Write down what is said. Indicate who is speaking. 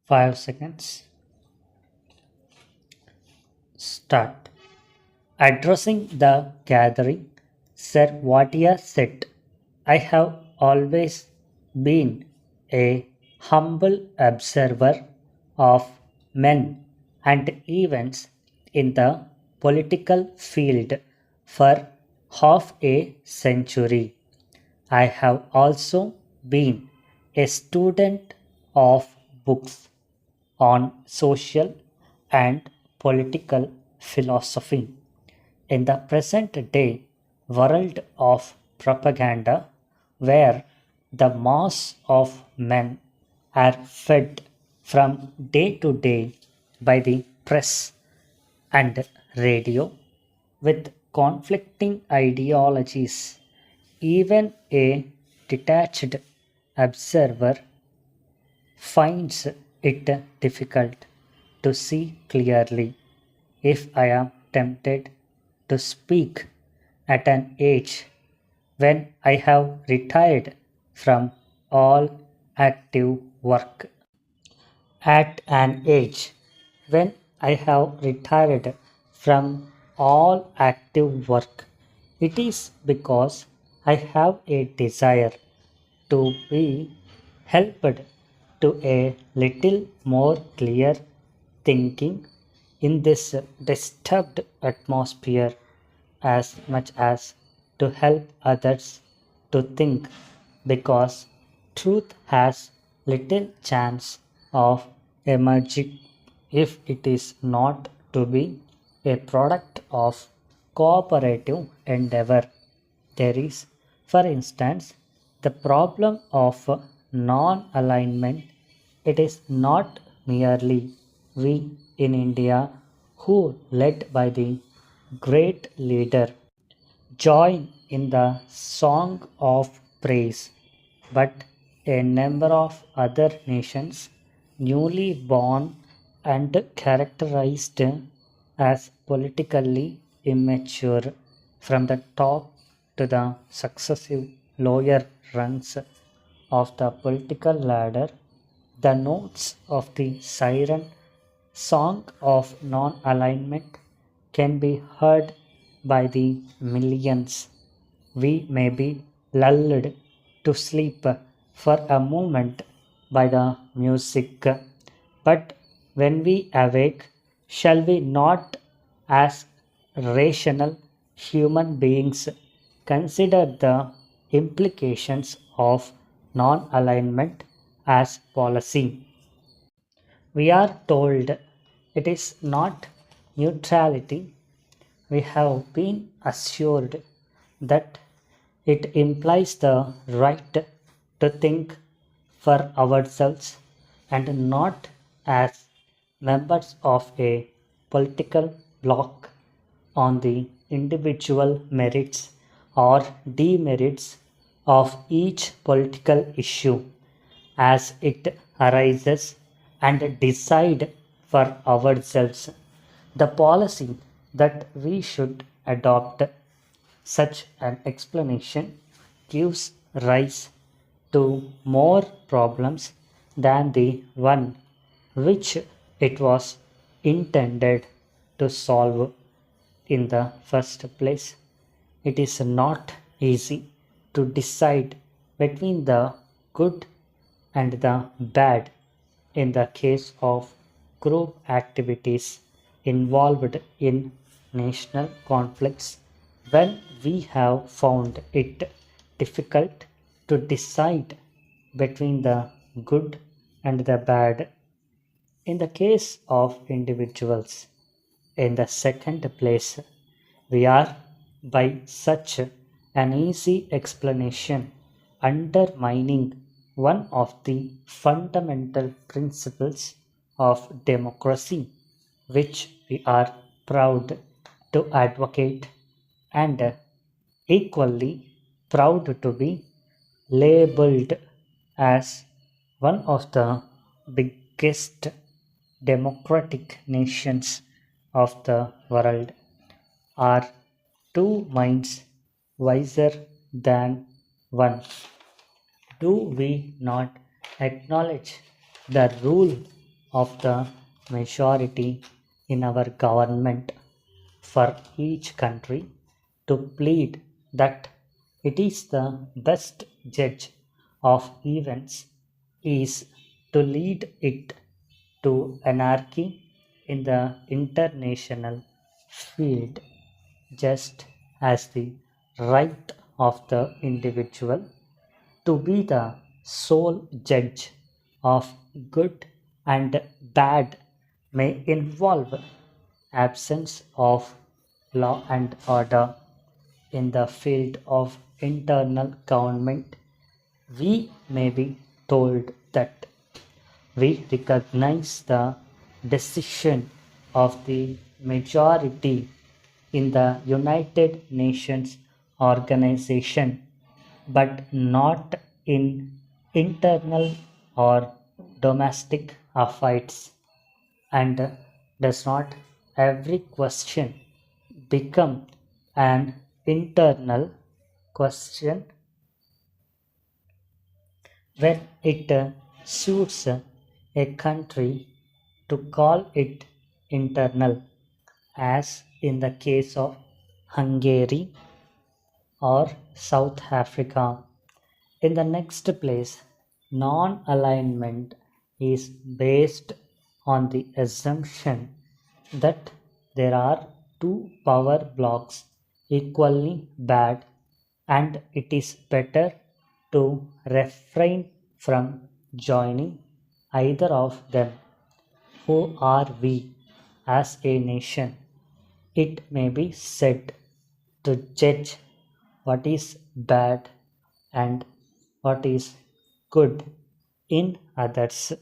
Speaker 1: 5 seconds. Start. Addressing the gathering, Sir Watia said, I have always been a humble observer of men and events in the political field for half a century. I have also been a student of books on social and political philosophy. In the present day world of propaganda, where the mass of men are fed from day to day by the press and radio with conflicting ideologies, even a detached observer finds it difficult to see clearly. If I am tempted to speak at an age when I have retired from all active work. At an age when I have retired from all active work, it is because I have a desire to be helped to a little more clear thinking in this disturbed atmosphere as much as to help others to think, because truth has little chance of emerging if it is not to be a product of cooperative endeavor. There is, for instance, the problem of non alignment. It is not merely we in India who, led by the great leader, join in the song of praise, but a number of other nations, newly born and characterized as politically immature from the top to the successive lower rungs of the political ladder, the notes of the siren song of non alignment can be heard by the millions. We may be lulled to sleep for a moment by the music, but when we awake, shall we not, as rational human beings, consider the implications of non alignment as policy? We are told it is not neutrality. We have been assured that it implies the right to think for ourselves and not as members of a political bloc on the individual merits or demerits of each political issue as it arises and decide for ourselves the policy that we should adopt. Such an explanation gives rise to more problems than the one which it was intended to solve in the first place. It is not easy to decide between the good and the bad in the case of group activities involved in national conflicts when we have found it difficult to decide between the good and the bad in the case of individuals. In the second place, we are by such an easy explanation undermining one of the fundamental principles of democracy, which we are proud to advocate and equally proud to be labeled as one of the biggest democratic nations of the world. Are two minds wiser than one? Do we not acknowledge the rule of the majority in our government for each country to plead that it is the best judge of events is to lead it to anarchy in the international field, just as the right of the individual to be the sole judge of good and bad may involve absence of law and order in the field of internal government. We may be told that we recognize the decision of the majority in the United Nations organization, but not in internal or domestic affairs. And does not every question become an internal question when it suits a country to call it internal, as in the case of Hungary or South Africa? In the next place, non alignment is based on the assumption that there are two power blocks equally bad, and it is better to refrain from joining either of them. Who are we as a nation? It may be said to judge what is bad and what is good in others.